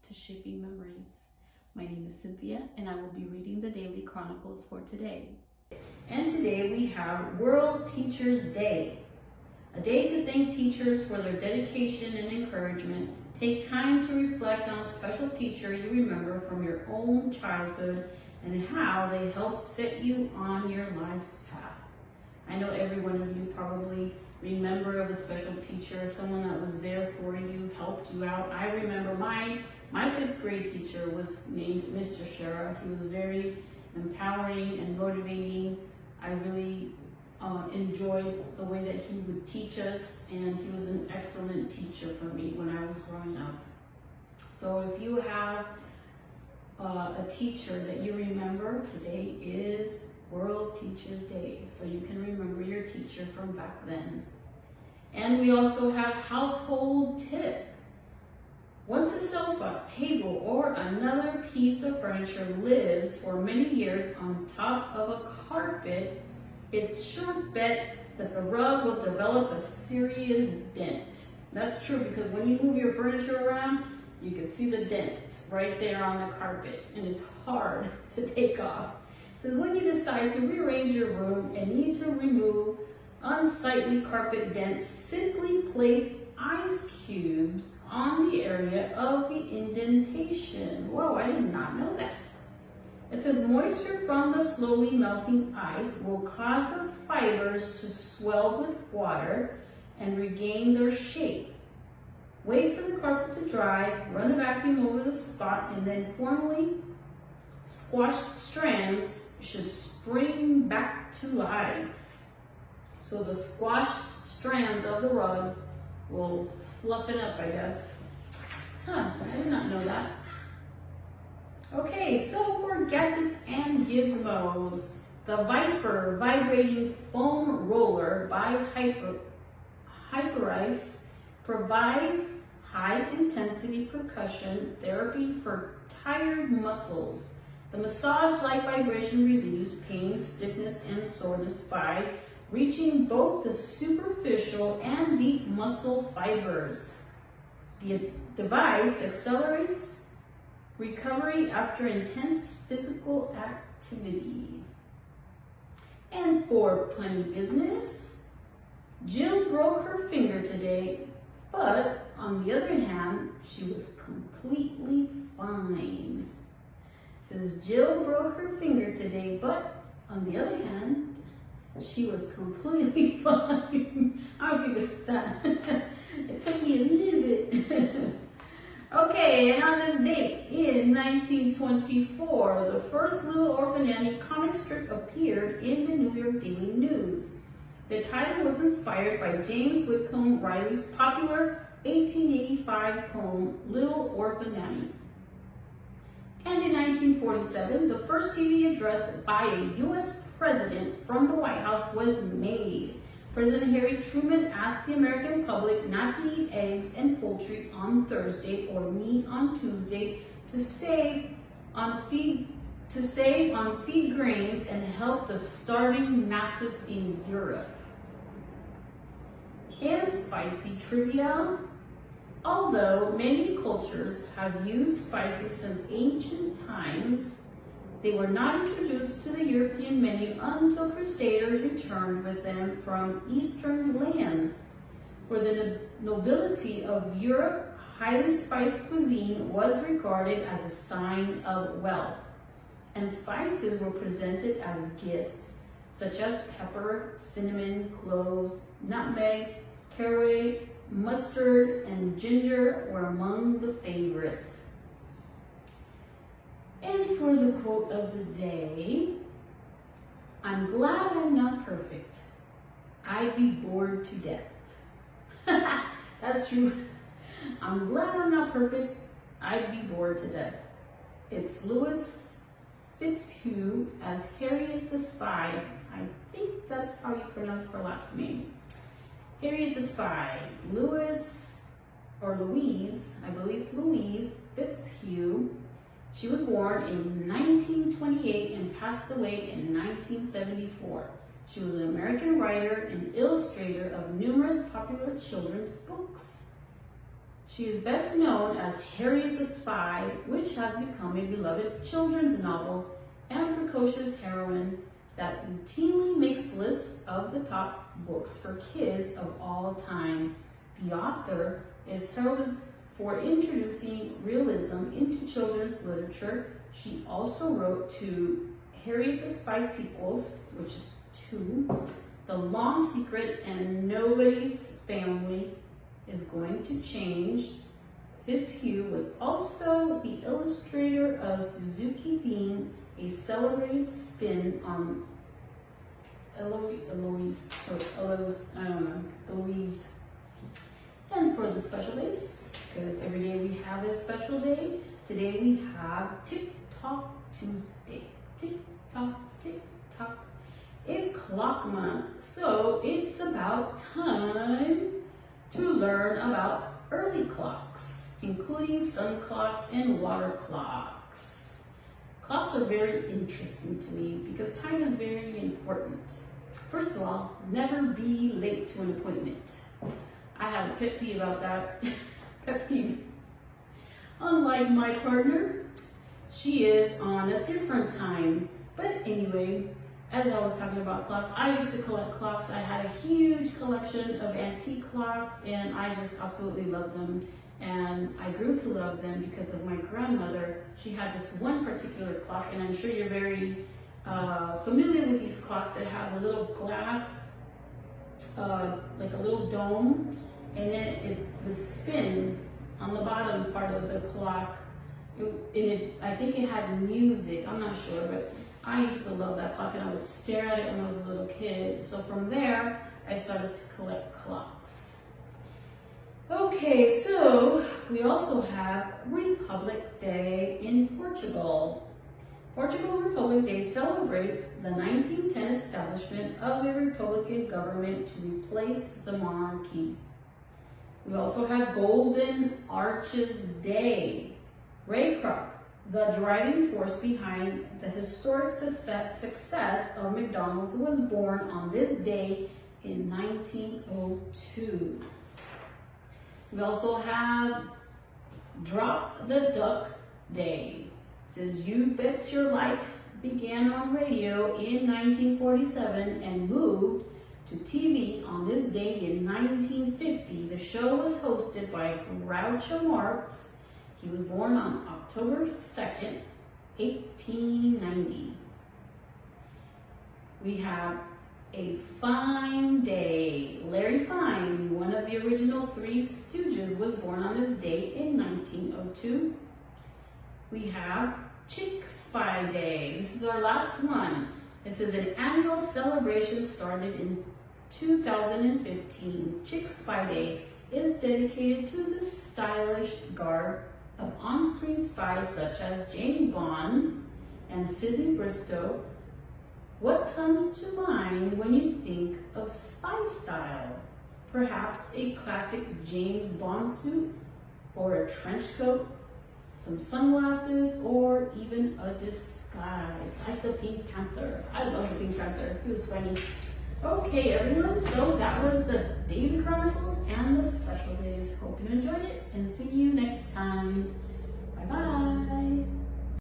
to Shaping Memories. My name is Cynthia, and I will be reading the Daily Chronicles for today. And today we have World Teachers Day, a day to thank teachers for their dedication and encouragement. Take time to reflect on a special teacher you remember from your own childhood and how they helped set you on your life's path. I know every one of you probably remember of a special teacher, someone that was there for you, helped you out. I remember my 5th grade teacher was named Mr. Shara. He was very empowering and motivating. I really enjoyed the way that he would teach us, and he was an excellent teacher for me when I was growing up. So if you have a teacher that you remember, today is World Teachers Day, so you can remember your teacher from back then. And we also have household tip. Once a sofa, table, or another piece of furniture lives for many years on top of a carpet, it's sure bet that the rug will develop a serious dent. That's true, because when you move your furniture around, you can see the dent. It's right there on the carpet, and it's hard to take off. It says when you decide to rearrange your room and need to remove unsightly carpet dents, simply place ice cubes on the area of the indentation. Whoa, I did not know that. It says moisture from the slowly melting ice will cause the fibers to swell with water and regain their shape. Wait for the carpet to dry, run a vacuum over the spot, and then formally squashed strands should spring back to life. So the squashed strands of the rug will fluff it up, I guess. I did not know that. Okay, so for gadgets and gizmos, the Viper vibrating foam roller by Hyperice provides high-intensity percussion therapy for tired muscles. The massage-like vibration relieves pain, stiffness, and soreness by reaching both the superficial and deep muscle fibers. The device accelerates recovery after intense physical activity. And for Plenty Business, Jill broke her finger today, but on the other hand, she was completely fine. It says Jill broke her finger today, but on the other hand, she was completely fine. I don't know if you got that. It took me a little bit. Okay, and on this date, in 1924, the first Little Orphan Annie comic strip appeared in the New York Daily News. The title was inspired by James Whitcomb Riley's popular 1885 poem, Little Orphan Annie. And in 1947, the first TV address by a U.S. president from the White House was made. President Harry Truman asked the American public not to eat eggs and poultry on Thursday or meat on Tuesday to save on feed grains and help the starving masses in Europe. And spicy trivia. Although many cultures have used spices since ancient times, they were not introduced to the European menu until Crusaders returned with them from Eastern lands. For the nobility of Europe, highly spiced cuisine was regarded as a sign of wealth, and spices were presented as gifts, such as pepper, cinnamon, cloves, nutmeg, caraway, mustard, and ginger were among the favorites. And for the quote of the day, I'm glad I'm not perfect. I'd be bored to death. That's true. I'm glad I'm not perfect. I'd be bored to death. It's Louis Fitzhugh as Harriet the Spy. I think that's how you pronounce her last name. Harriet the Spy. Louise, I believe it's Louise Fitzhugh. She was born in 1928 and passed away in 1974. She was an American writer and illustrator of numerous popular children's books. She is best known as Harriet the Spy, which has become a beloved children's novel and precocious heroine that routinely makes lists of the top books for kids of all time. The author is heralded for introducing realism into children's literature. She also wrote two Harriet the Spy sequels, which is 2, The Long Secret and Nobody's Family is Going to Change. Fitzhugh was also the illustrator of Suzuki Bean, a celebrated spin on Eloise. And for the special days, because every day we have a special day, today we have Tick-Tock Tuesday. Tick-tock, tick-tock. It's clock month, so it's about time to learn about early clocks, including sun clocks and water clocks. Clocks are very interesting to me because time is very important. First of all, never be late to an appointment. I have a pet peeve about that. Pet peeve. Unlike my partner, she is on a different time. But anyway, as I was talking about clocks, I used to collect clocks. I had a huge collection of antique clocks and I just absolutely loved them. And I grew to love them because of my grandmother. She had this one particular clock, and I'm sure you're very familiar with these clocks that have a little glass, like a little dome, and then it would spin on the bottom part of the clock. I think it had music, I'm not sure, but I used to love that clock and I would stare at it when I was a little kid. So from there, I started to collect clocks. Okay, so we also have Republic Day in Portugal. Portugal's Republic Day celebrates the 1910 establishment of a republican government to replace the monarchy. We also have Golden Arches Day. Ray Kroc, the driving force behind the historic success of McDonald's, was born on this day in 1902. We also have Drop the Duck Day. It says, You Bet Your Life began on radio in 1947 and moved to TV on this day in 1950. The show was hosted by Groucho Marx. He was born on October 2nd, 1890. We have A Fine Day. Larry Fine, one of the original Three Stooges, was born on this day in 1902. We have Chick Spy Day. This is our last one. This is an annual celebration started in 2015. Chick Spy Day is dedicated to the stylish garb of on-screen spies such as James Bond and Sidney Bristow. What comes to mind when you think of spy style? Perhaps a classic James Bond suit, or a trench coat, some sunglasses, or even a disguise, like the Pink Panther. I love the Pink Panther. He was funny. Okay, everyone, so that was the Daily Chronicles and the special days. Hope you enjoyed it, and see you next time. Bye-bye.